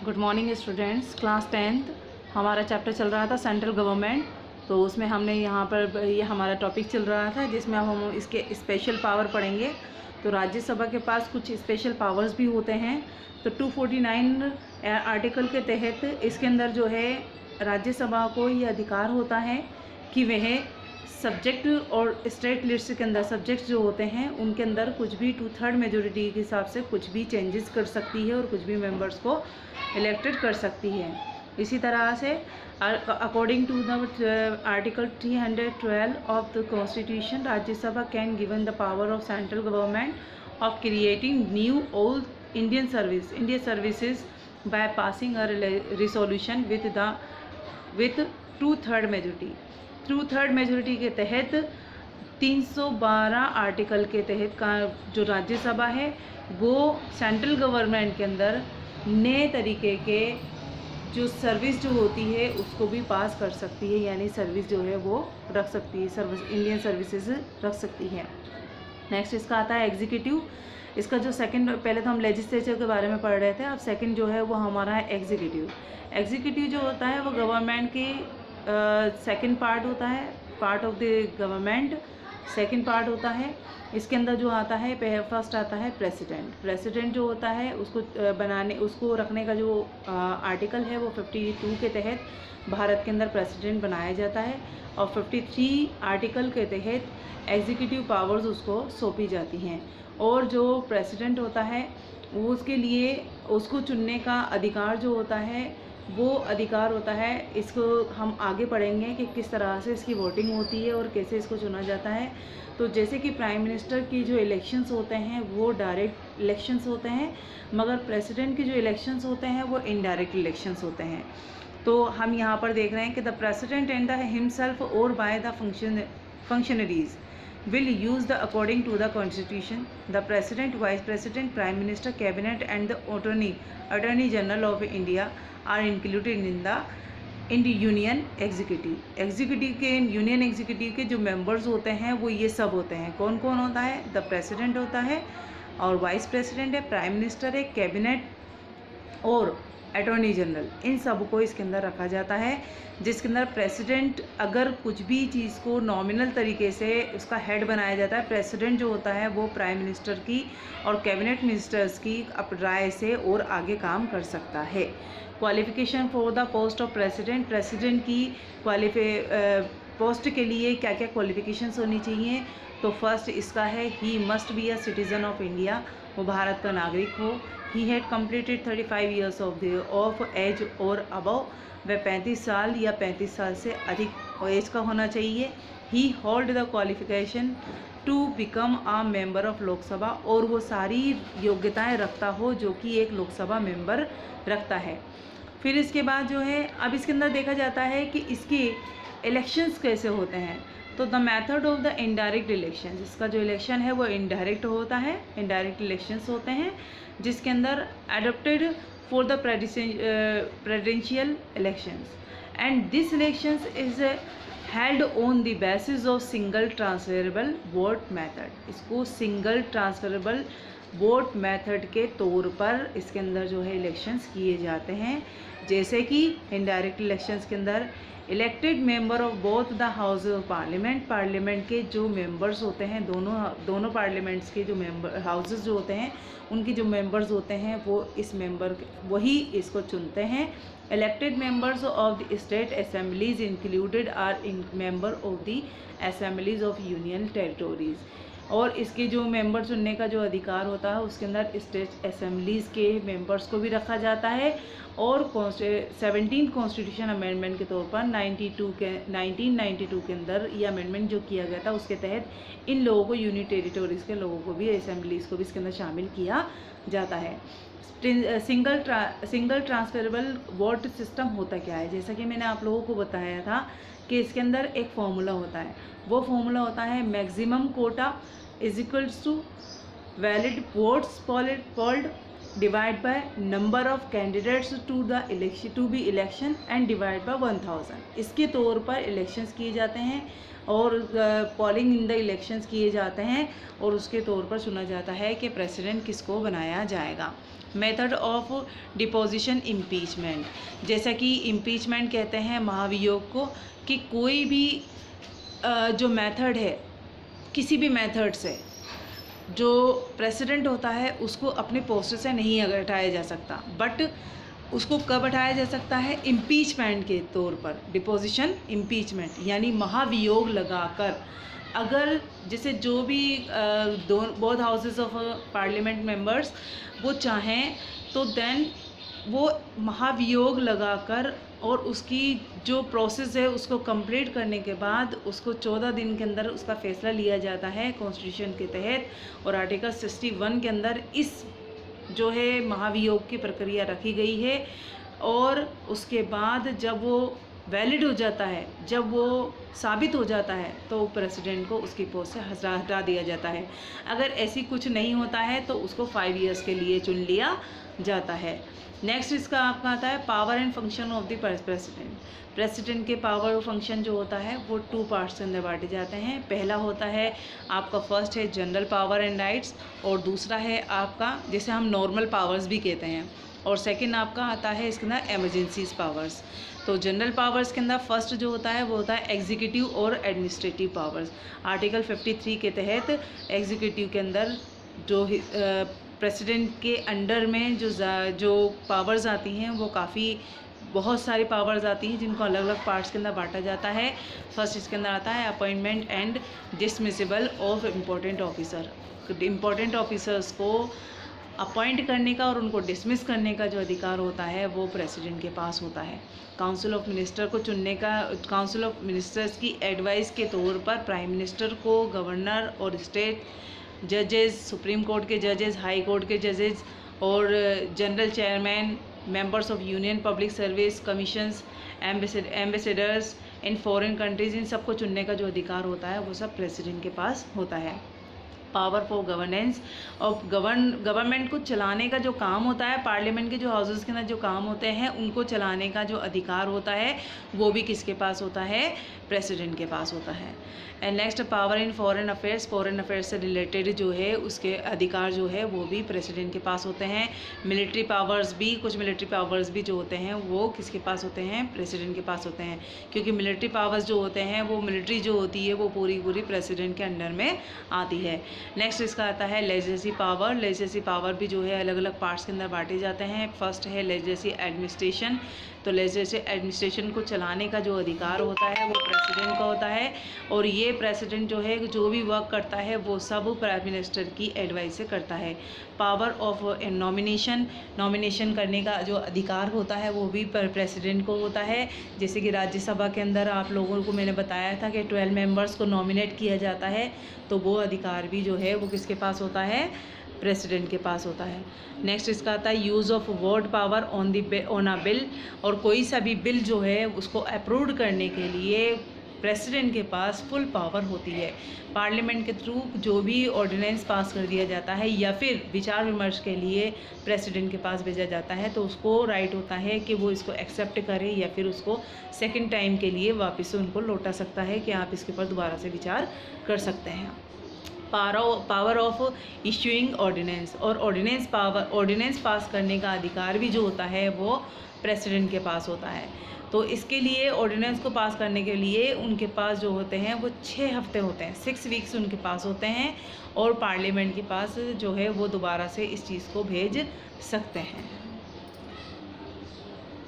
Good morning students. Class 10th हमारा chapter चल रहा था सेंट्रल गवर्नमेंट। तो उसमें हमने यहाँ पर ये हमारा टॉपिक चल रहा था जिसमें अब हम इसके स्पेशल पावर पढ़ेंगे। तो राज्यसभा के पास कुछ स्पेशल पावर्स भी होते हैं। तो 249 आर्टिकल के तहत इसके अंदर जो है राज्यसभा को ये अधिकार होता है कि वह सब्जेक्ट और स्टेट लिस्ट के अंदर सब्जेक्ट्स जो होते हैं उनके अंदर कुछ भी 2/3 मेजोरिटी के हिसाब से कुछ भी चेंजेस कर सकती है और कुछ भी मेंबर्स को इलेक्टेड कर सकती है। इसी तरह से according to the article 312 of the constitution, Rajya Sabha can given the power of central government of creating new old Indian services by passing a resolution with 2/3 majority. 2/3 majority के तहत 312 आर्टिकल के तहत का जो राज्यसभा है वो सेंट्रल गवर्नमेंट के अंदर नए तरीके के जो सर्विस जो होती है उसको भी पास कर सकती है, यानी सर्विस जो है वो रख सकती है, इंडियन सर्विसेज रख सकती है। नेक्स्ट इसका आता है एग्जीक्यूटिव। इसका जो सेकंड, पहले तो हम लेजिस्लेचर के बारे में पढ़ रहे थे, अब सेकंड जो है वो हमारा है एग्जीक्यूटिव। एग्जीक्यूटिव जो होता है वो गवर्नमेंट की सेकंड पार्ट होता है, part of the government second part होता है। इसके अंदर जो आता है फर्स्ट आता है प्रेसिडेंट। प्रेसिडेंट जो होता है उसको उसको रखने का जो आर्टिकल है वो 52 के तहत भारत के अंदर प्रेसिडेंट बनाया जाता है और 53 आर्टिकल के तहत एग्जीक्यूटिव पावर्स उसको सौंपी जाती हैं। और जो प्रेसिडेंट होता है वो उसके लिए उसको चुनने का अधिकार जो होता है वो अधिकार होता है, इसको हम आगे पढ़ेंगे कि किस तरह से इसकी वोटिंग होती है और कैसे इसको चुना जाता है। तो जैसे कि प्राइम मिनिस्टर की जो इलेक्शंस होते हैं वो डायरेक्ट इलेक्शंस होते हैं, मगर प्रेसिडेंट की जो इलेक्शंस होते हैं वो इनडायरेक्ट इलेक्शंस होते हैं। तो हम यहाँ पर देख रहे हैं कि the president and the himself और by the functionaries will use the according to the constitution. The president, vice president, prime minister, cabinet and the attorney general of India are included in the union executive. Executive के union executive के जो members होते हैं वो ये सब होते हैं। कौन कौन होता है? द प्रेसिडेंट होता है और वाइस प्रेसिडेंट है, प्राइम मिनिस्टर है, कैबिनेट और अटॉर्नी जनरल, इन सब को इसके अंदर रखा जाता है। जिसके अंदर प्रेसिडेंट अगर कुछ भी चीज़ को नॉमिनल तरीके से उसका हेड बनाया जाता है, प्रेसिडेंट जो होता है वो प्राइम मिनिस्टर की और कैबिनेट मिनिस्टर्स की राय से और आगे काम कर सकता है। Qualification for the post of president, president की पोस्ट के लिए क्या क्या क्वालिफिकेशंस होनी चाहिए? तो फर्स्ट इसका है he must be a citizen of India, वो भारत का नागरिक हो। He had completed 35 years of age और अबव, वह 35 साल या 35 साल से अधिक एज का होना चाहिए। He hold the qualification to become a member of Lok Sabha, और वो सारी योग्यताएं रखता हो जो कि एक लोकसभा मेंबर रखता है। फिर इसके बाद जो है अब इसके अंदर देखा जाता है कि इसके इलेक्शंस कैसे होते हैं। तो the method of the indirect election, इसका जो इलेक्शन है वो इनडायरेक्ट होता है, इनडायरेक्ट इलेक्शंस होते हैं जिसके अंदर adopted for the presidential elections and this elections is held on the basis of single transferable vote method. इसको सिंगल ट्रांसफरेबल वोट मेथड के तौर पर इसके अंदर जो है इलेक्शंस किए जाते हैं। जैसे कि इनडायरेक्ट इलेक्शंस के अंदर elected member of both the house of parliament, parliament के जो मेंबर्स होते हैं दोनों पार्लियामेंट्स के जो मेंबर हाउसेस जो होते हैं उनके जो मेंबर्स होते हैं वो इस मेंबर वही इसको चुनते हैं। Elected members of the state assemblies included are in member of the assemblies of union territories, और इसके जो मेंबर चुनने का जो अधिकार होता है उसके अंदर स्टेट असेंबलीज़ के मेंबर्स को भी रखा जाता है। और 17 कॉन्स्टिट्यूशन अमेंडमेंट के तौर पर 1992 के अंदर ये अमेंडमेंट जो किया गया था उसके तहत इन लोगों को यूनियन टेरिटोरीज़ के लोगों को भी असेंबलीज़ को भी इसके अंदर शामिल किया जाता है। सिंगल ट्रांसफरेबल वोट सिस्टम होता क्या है? जैसा कि मैंने आप लोगों को बताया था कि इसके अंदर एक फॉर्मूला होता है, वो फॉर्मूला होता है maximum quota is equals to valid votes polled divide by number of candidates to be election and divide by 1000। इसके तौर पर इलेक्शंस किए जाते हैं और पोलिंग इन द इलेक्शंस किए जाते हैं और उसके तौर पर चुना जाता है कि प्रेसिडेंट किसको बनाया जाएगा। मेथड ऑफ डिपोजिशन इम्पीचमेंट, जैसा कि इम्पीचमेंट कहते हैं महाभियोग को, कि कोई भी जो मेथड है, किसी भी मेथड से जो प्रेसिडेंट होता है उसको अपने पोस्ट से नहीं हटाया जा सकता, बट उसको कब हटाया जा सकता है? इम्पीचमेंट के तौर पर। डिपोजिशन इम्पीचमेंट यानी महाभियोग लगाकर, अगर जैसे जो भी both houses of parliament members वो चाहें तो देन वो महाभियोग लगाकर और उसकी जो प्रोसेस है उसको कंप्लीट करने के बाद उसको 14 दिन के अंदर उसका फ़ैसला लिया जाता है कॉन्स्टिट्यूशन के तहत, और आर्टिकल 61 के अंदर इस जो है महाभियोग की प्रक्रिया रखी गई है। और उसके बाद जब वो वैलिड हो जाता है, जब वो साबित हो जाता है, तो प्रेसिडेंट को उसकी पोस्ट से हटा दिया जाता है। अगर ऐसी कुछ नहीं होता है तो उसको 5 इयर्स के लिए चुन लिया जाता है। नेक्स्ट इसका आपका आता है power and function of the president. President के पावर और फंक्शन जो होता है वो 2 पार्ट्स के अंदर बांटे जाते हैं। पहला होता है आपका, फर्स्ट है जनरल पावर एंड राइट्स, और दूसरा है आपका जिसे हम नॉर्मल पावर्स भी कहते हैं, और सेकंड आपका आता है इसके अंदर एमरजेंसीज पावर्स। तो जनरल पावर्स के अंदर फर्स्ट जो होता है वो होता है एग्जीक्यूटिव और एडमिनिस्ट्रेटिव पावर्स। आर्टिकल 53 के तहत एग्जीक्यूटिव के अंदर जो प्रेसिडेंट के अंडर में जो पावर्स आती हैं वो बहुत सारी पावर्स आती हैं जिनको अलग अलग पार्ट्स के अंदर बांटा जाता है। फर्स्ट इसके अंदर आता है appointment and dismissable of important officer. Important officers को अपॉइंट करने का और उनको डिसमिस करने का जो अधिकार होता है वो प्रेसिडेंट के पास होता है। काउंसिल ऑफ मिनिस्टर को चुनने का, काउंसिल ऑफ मिनिस्टर्स की एडवाइस के तौर पर प्राइम मिनिस्टर को, गवर्नर और स्टेट जजेस, सुप्रीम कोर्ट के जजेस, हाई कोर्ट के जजेस और general chairman, members of union public service commissions, ambassadors in foreign countries, इन सबको चुनने का जो अधिकार होता है वो सब प्रेसिडेंट के पास होता है। पावर फॉर गवर्नेंस, और गवर्नमेंट को चलाने का जो काम होता है, पार्लियामेंट के जो हाउसेस के अंदर जो काम होते हैं उनको चलाने का जो अधिकार होता है वो भी किसके पास होता है? प्रेसिडेंट के पास होता है। And next power in foreign affairs, foreign affairs से रिलेटेड जो है उसके अधिकार जो है वो भी प्रेसिडेंट के पास होते हैं। मिलिट्री पावर्स भी, कुछ मिलिट्री पावर्स भी जो होते हैं वो किसके पास होते हैं? प्रेसिडेंट के पास होते हैं, क्योंकि मिलिट्री पावर्स जो होते हैं वो मिलिट्री जो होती है वो पूरी प्रेसिडेंट के अंडर में आती है। नेक्स्ट इसका आता है लेजिस्लेटिव पावर। लेजिस्लेटिव पावर भी जो है अलग अलग पार्ट्स के अंदर बांटे जाते हैं। फर्स्ट है लेजिस्लेटिव एडमिनिस्ट्रेशन। तो लेजिस्लेटिव एडमिनिस्ट्रेशन को चलाने का जो अधिकार होता है वो प्रेसिडेंट का होता है, और ये प्रेसिडेंट जो है जो भी वर्क करता है वो सब प्राइम मिनिस्टर की एडवाइस से करता है। पावर ऑफ नॉमिनेशन, नॉमिनेशन करने का जो अधिकार होता है वो भी प्रेसिडेंट को होता है। जैसे कि राज्यसभा के अंदर आप लोगों को मैंने बताया था कि 12 मेंबर्स को नॉमिनेट किया जाता है, तो वो अधिकार भी जो है वो किसके पास होता है? प्रेसिडेंट के पास होता है। नेक्स्ट इसका आता है use of word power on a bill, और कोई सा भी बिल जो है उसको अप्रूव करने के लिए प्रेसिडेंट के पास फुल पावर होती है। पार्लियामेंट के थ्रू जो भी ऑर्डिनेंस पास कर दिया जाता है या फिर विचार विमर्श के लिए प्रेसिडेंट के पास भेजा जाता है तो उसको राइट होता है कि वो इसको एक्सेप्ट करे या फिर उसको सेकंड टाइम के लिए वापस से उनको लौटा सकता है कि आप इसके ऊपर दोबारा से विचार कर सकते हैं। पावर ऑफ इश्यूइंग ऑर्डिनेंस, और ऑर्डिनेंस पास करने का अधिकार भी जो होता है वो प्रेसिडेंट के पास होता है। तो इसके लिए ऑर्डिनेंस को पास करने के लिए उनके पास जो होते हैं वो 6 हफ्ते होते हैं, 6 वीक्स उनके पास होते हैं, और पार्लियामेंट के पास जो है वो दोबारा से इस चीज़ को भेज सकते हैं।